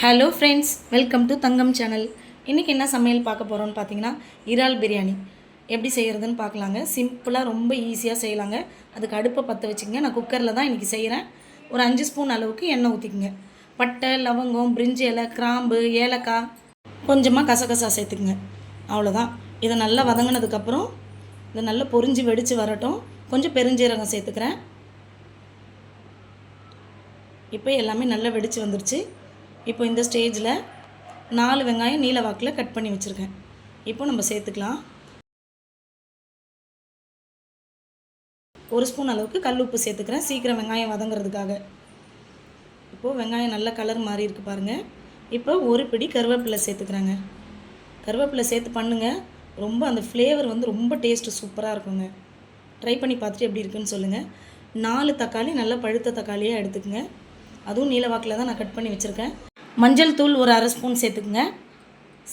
Hello friends, welcome to Thangam channel. இன்றைக்கி என்ன சமையல் பார்க்க போகிறோன்னு பார்த்தீங்கன்னா, இறால் பிரியாணி எப்படி செய்கிறதுன்னு பார்க்கலாங்க. சிம்பிளாக ரொம்ப ஈஸியாக செய்யலாங்க. அதுக்கு அடுப்பை பற்ற வச்சுக்கங்க. நான் குக்கரில் தான் இன்றைக்கி செய்கிறேன். ஒரு 5 ஸ்பூன் அளவுக்கு எண்ணெய் ஊற்றிக்குங்க. பட்டை, லவங்கம், பிரிஞ்சி இலை, கிராம்பு, ஏலக்காய், கொஞ்சமாக கசகசா சேர்த்துக்குங்க. அவ்வளோதான். இதை நல்லா வதங்கினதுக்கப்புறம் இதை நல்லா பொரிஞ்சு வெடித்து வரட்டும். கொஞ்சம் பெருஞ்சீரகம் சேர்த்துக்கிறேன். இப்போ எல்லாமே நல்லா வெடித்து வந்துருச்சு. இப்போ இந்த ஸ்டேஜில் 4 வெங்காயம் நீல வாக்கில் கட் பண்ணி வச்சுருக்கேன். இப்போ நம்ம சேர்த்துக்கலாம். 1 ஸ்பூன் அளவுக்கு கல் உப்பு சேர்த்துக்கிறேன், சீக்கிரம் வெங்காயம் வதங்கிறதுக்காக. இப்போது வெங்காயம் நல்ல கலர் மாறி இருக்குது பாருங்கள். இப்போ ஒரு பிடி கருவேப்பிலை சேர்த்துக்கிறேங்க. கருவேப்பிலை சேர்த்து பண்ணுங்கள். ரொம்ப அந்த ஃப்ளேவர் வந்து ரொம்ப டேஸ்ட்டு சூப்பராக இருக்குங்க. ட்ரை பண்ணி பார்த்துட்டு எப்படி இருக்குன்னு சொல்லுங்கள். 4 தக்காளி நல்லா பழுத்த தக்காளியாக எடுத்துக்கோங்க. அதுவும் நீல வாக்கில் தான் நான் கட் பண்ணி வச்சுருக்கேன். மஞ்சள் தூள் ஒரு அரை ஸ்பூன் சேர்த்துக்குங்க.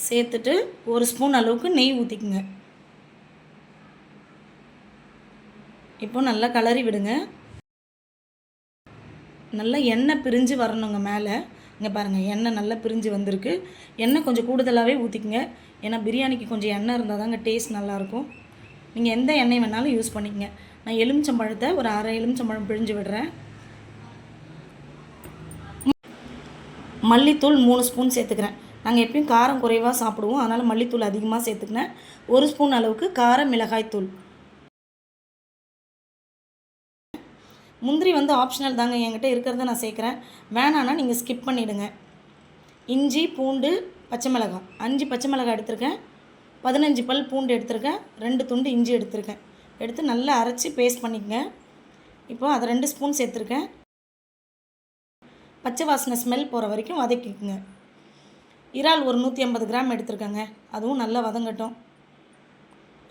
சேர்த்துட்டு 1 ஸ்பூன் அளவுக்கு நெய் ஊற்றிக்குங்க. இப்போ நல்லா கலரி விடுங்க. நல்லா எண்ணெய் பிரிஞ்சு வரணுங்க மேலே. இங்கே பாருங்கள், எண்ணெய் நல்லா பிரிஞ்சு வந்திருக்கு. எண்ணெய் கொஞ்சம் கூடுதலாகவே ஊற்றிக்குங்க. ஏன்னா பிரியாணிக்கு கொஞ்சம் எண்ணெய் இருந்தால் தாங்க டேஸ்ட் நல்லாயிருக்கும். நீங்கள் எந்த எண்ணெய் வேணாலும் யூஸ் பண்ணிக்கங்க. நான் எலுமிச்சம்பழத்தை ஒரு அரை எலுமிச்சம்பழம் பிழிஞ்சு விடுறேன். மல்லித்தூள் 3 ஸ்பூன் சேர்த்துக்கிறேன். நாங்கள் எப்பயும் காரம் குறைவாக சாப்பிடுவோம், அதனால் மல்லித்தூள் அதிகமாக சேர்த்துக்கினேன். 1 ஸ்பூன் அளவுக்கு கார மிளகாய்த்தூள். முந்திரி வந்து ஆப்ஷனல் தாங்க, என்கிட்ட இருக்கிறத நான் சேர்க்குறேன். வேணான்னா நீங்கள் ஸ்கிப் பண்ணிவிடுங்க. இஞ்சி, பூண்டு, பச்சை மிளகாய் 5 பச்சை மிளகாய் எடுத்திருக்கேன். 15 பல் பூண்டு எடுத்திருக்கேன். 2 துண்டு இஞ்சி எடுத்திருக்கேன். எடுத்து நல்லா அரைச்சி பேஸ்ட் பண்ணிக்கங்க. இப்போ அதை 2 ஸ்பூன் சேர்த்துருக்கேன். பச்சை வாசனை ஸ்மெல் போகிற வரைக்கும் வதக்கிக்குங்க. இறால் ஒரு 150 கிராம் எடுத்துருக்கேங்க. அதுவும் நல்லா வதங்கட்டும்.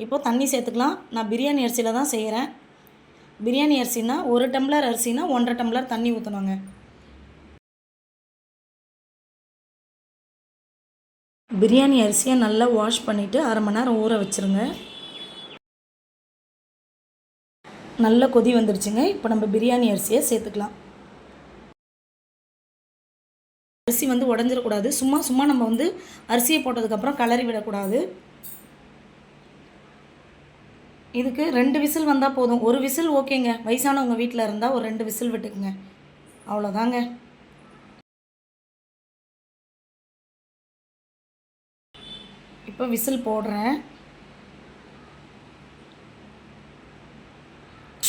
இப்போது தண்ணி சேர்த்துக்கலாம். நான் பிரியாணி அரிசியில் தான் செய்கிறேன். பிரியாணி அரிசினா 1 டம்ளர் அரிசினா 1.5 டம்ளர் தண்ணி ஊற்றணுங்க. பிரியாணி அரிசியை நல்லா வாஷ் பண்ணிவிட்டு அரை மணி நேரம் ஊற வச்சுருங்க. நல்லா கொதி வந்துருச்சுங்க. இப்போ நம்ம பிரியாணி அரிசியை சேர்த்துக்கலாம். அரிசி வந்து உடஞ்சிடக்கூடாது. சும்மா நம்ம வந்து அரிசியை போட்டதுக்கப்புறம் கலரி விடக்கூடாது. இதுக்கு 2 விசில் வந்தால் போதும். 1 விசில் ஓகேங்க. வயசானவங்க வீட்டில் இருந்தால் ஒரு 2 விசில் விட்டுக்குங்க. அவ்வளோதாங்க. இப்போ விசில் போடுறேன்.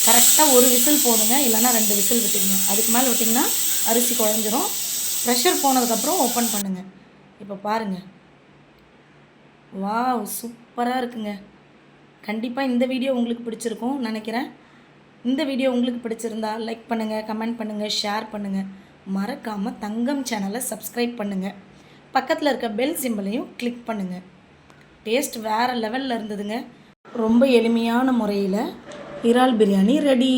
கரெக்டாக 1 விசில் போடுங்க, இல்லைன்னா 2 விசில் விட்டுக்குங்க. அதுக்கு மேலே விட்டிங்கன்னா அரிசி குழஞ்சிரும். ப்ரெஷர் போனதுக்கப்புறம் ஓப்பன் பண்ணுங்கள். இப்போ பாருங்கள், வாவ் சூப்பராக இருக்குங்க. கண்டிப்பாக இந்த வீடியோ உங்களுக்கு பிடிச்சிருக்கும் நினைக்கிறேன். இந்த வீடியோ உங்களுக்கு பிடிச்சிருந்தா லைக் பண்ணுங்கள், கமெண்ட் பண்ணுங்கள், ஷேர் பண்ணுங்கள். மறக்காமல் தங்கம் சேனலை சப்ஸ்கிரைப் பண்ணுங்கள். பக்கத்தில் இருக்க பெல் சிம்பிளையும் கிளிக் பண்ணுங்கள். டேஸ்ட் வேறு லெவலில் இருந்ததுங்க. ரொம்ப எளிமையான முறையில் இறால் பிரியாணி ரெடி.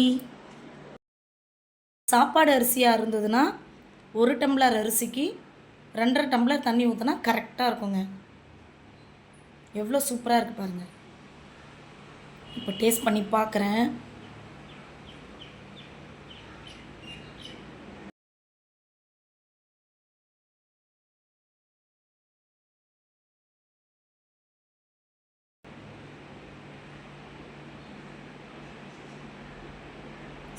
சாப்பாடு அரிசியாக இருந்ததுன்னா 1 டம்ளர் அரிசிக்கு 2.5 டம்ளர் தண்ணி ஊற்றினா கரெக்டாக இருக்குங்க. எவ்வளோ சூப்பராக இருக்குது பாருங்கள். இப்போ டேஸ்ட் பண்ணி பார்க்குறேன்.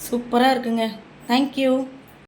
சூப்பராக இருக்குங்க. தேங்க்யூ.